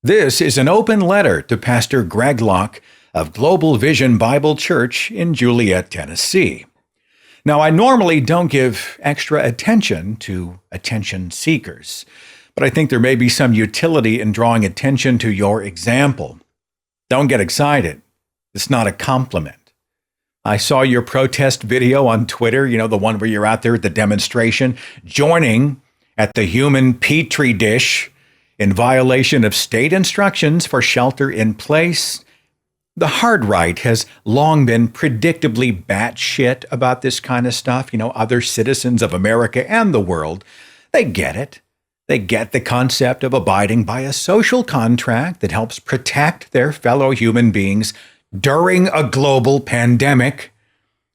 This is an open letter to Pastor Greg Locke of Global Vision Bible Church in Juliet, Tennessee. Now, I normally don't give extra attention to attention seekers, but I think there may be some utility in drawing attention to your example. Don't get excited. It's not a compliment. I saw your protest video on Twitter, the one where you're out there at the demonstration, joining at the human petri dish in violation of state instructions for shelter in place. The hard right has long been predictably batshit about this kind of stuff. Other citizens of America and the world, they get it. They get the concept of abiding by a social contract that helps protect their fellow human beings during a global pandemic.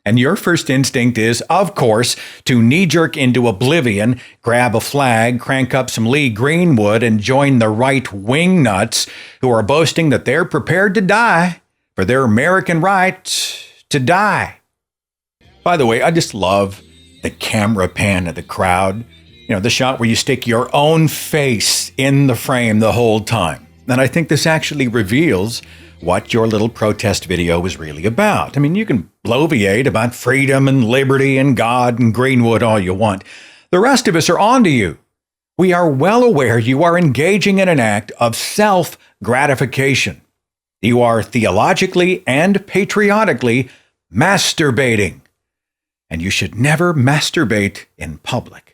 And your first instinct is, of course, to knee-jerk into oblivion, grab a flag, crank up some Lee Greenwood, and join the right-wing nuts who are boasting that they're prepared to die for their American right to die. By the way, I just love the camera pan of the crowd. The shot where you stick your own face in the frame the whole time. And I think this actually reveals what your little protest video was really about. You can bloviate about freedom and liberty and God and Greenwood all you want. The rest of us are on to you. We are well aware you are engaging in an act of self-gratification. You are theologically and patriotically masturbating. And you should never masturbate in public.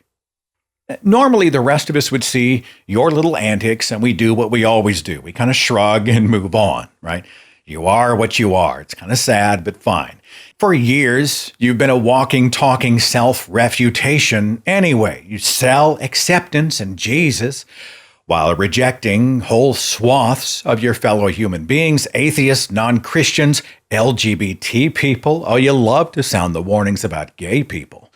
Normally, the rest of us would see your little antics, and we do what we always do. We kind of shrug and move on, right? You are what you are. It's kind of sad, but fine. For years, you've been a walking, talking self-refutation anyway. You sell acceptance in Jesus while rejecting whole swaths of your fellow human beings, atheists, non-Christians, LGBT people. Oh, you love to sound the warnings about gay people.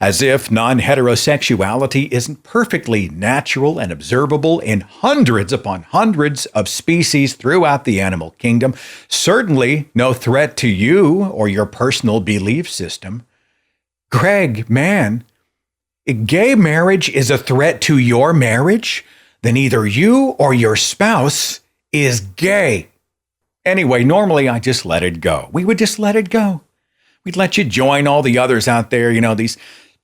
As if non-heterosexuality isn't perfectly natural and observable in hundreds upon hundreds of species throughout the animal kingdom. Certainly no threat to you or your personal belief system. Greg, man, if gay marriage is a threat to your marriage, then either you or your spouse is gay. Anyway, normally I just let it go. We would just let it go. We'd let you join all the others out there, these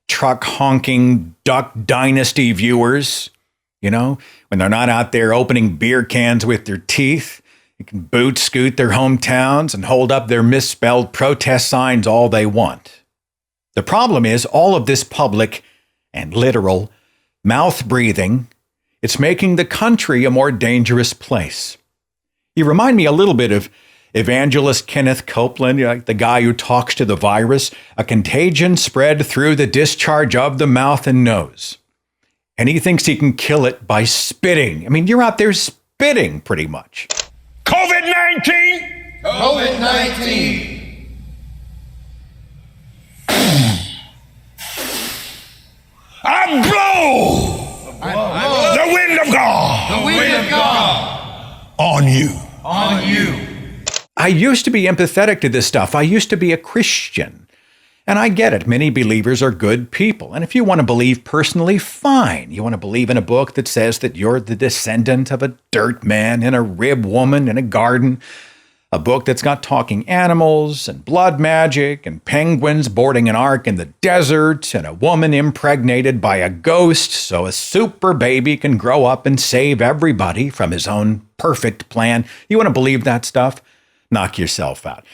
truck-honking Duck Dynasty viewers, when they're not out there opening beer cans with their teeth. You can boot-scoot their hometowns and hold up their misspelled protest signs all they want. The problem is all of this public and literal mouth-breathing, it's making the country a more dangerous place. You remind me a little bit of Evangelist Kenneth Copeland, the guy who talks to the virus, a contagion spread through the discharge of the mouth and nose. And he thinks he can kill it by spitting. You're out there spitting pretty much. COVID-19! COVID-19! I blow the wind of God! The wind of God! On you. On you. I used to be empathetic to this stuff. I used to be a Christian. And I get it. Many believers are good people. And if you want to believe personally, fine. You want to believe in a book that says that you're the descendant of a dirt man and a rib woman in a garden. A book that's got talking animals and blood magic and penguins boarding an ark in the desert and a woman impregnated by a ghost so a super baby can grow up and save everybody from his own perfect plan. You want to believe that stuff? Knock yourself out.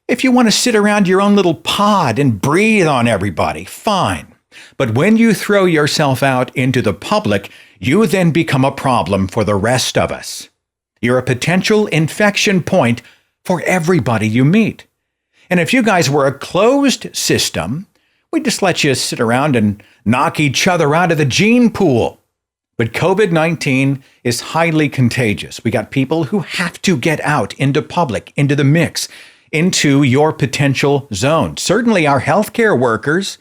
If you want to sit around your own little pod and breathe on everybody, fine. But when you throw yourself out into the public, you then become a problem for the rest of us. You're a potential infection point for everybody you meet. And if you guys were a closed system, we'd just let you sit around and knock each other out of the gene pool. But COVID-19 is highly contagious. We got people who have to get out into public, into the mix, into your potential zone. Certainly our healthcare workers,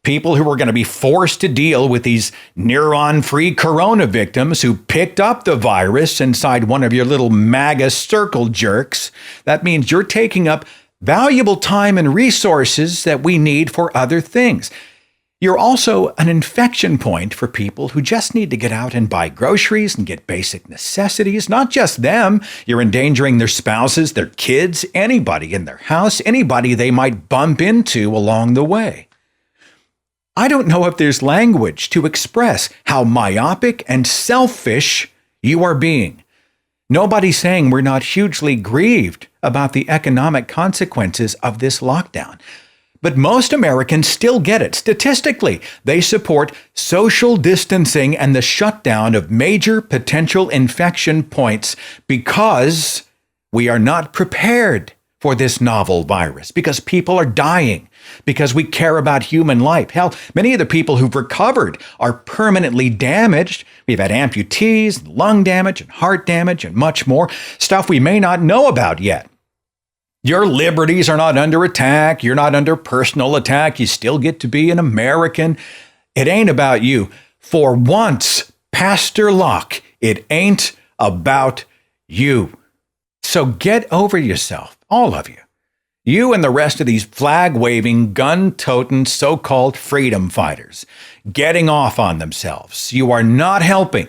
people who are going to be forced to deal with these neuron-free corona victims who picked up the virus inside one of your little MAGA circle jerks. That means you're taking up valuable time and resources that we need for other things. You're also an infection point for people who just need to get out and buy groceries and get basic necessities. Not just them. You're endangering their spouses, their kids, anybody in their house, anybody they might bump into along the way. I don't know if there's language to express how myopic and selfish you are being. Nobody's saying we're not hugely grieved about the economic consequences of this lockdown. But most Americans still get it. Statistically, they support social distancing and the shutdown of major potential infection points because we are not prepared for this novel virus, because people are dying, because we care about human life. Hell, many of the people who've recovered are permanently damaged. We've had amputees, lung damage, and heart damage, and much more, stuff we may not know about yet. Your liberties are not under attack. You're not under personal attack. You still get to be an American. It ain't about you. For once, Pastor Locke, it ain't about you. So get over yourself, all of you. You and the rest of these flag-waving, gun-toting, so-called freedom fighters, getting off on themselves. You are not helping.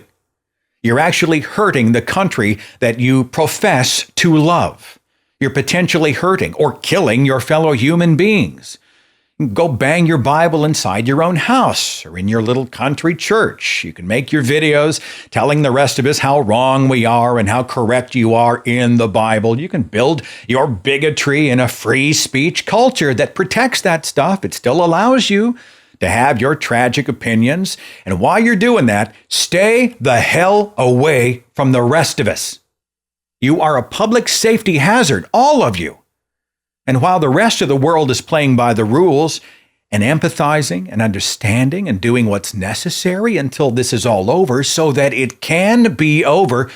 You're actually hurting the country that you profess to love. You're potentially hurting or killing your fellow human beings. Go bang your Bible inside your own house or in your little country church. You can make your videos telling the rest of us how wrong we are and how correct you are in the Bible. You can build your bigotry in a free speech culture that protects that stuff. It still allows you to have your tragic opinions. And while you're doing that, stay the hell away from the rest of us. You are a public safety hazard, all of you. And while the rest of the world is playing by the rules and empathizing and understanding and doing what's necessary until this is all over so that it can be over,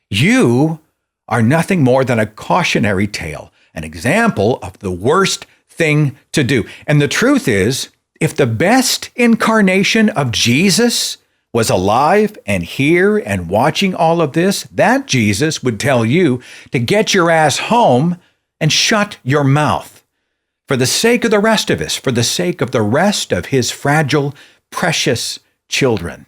you are nothing more than a cautionary tale, an example of the worst thing to do. And the truth is, if the best incarnation of Jesus was alive and here and watching all of this, that Jesus would tell you to get your ass home and shut your mouth. For the sake of the rest of us, for the sake of the rest of his fragile, precious children.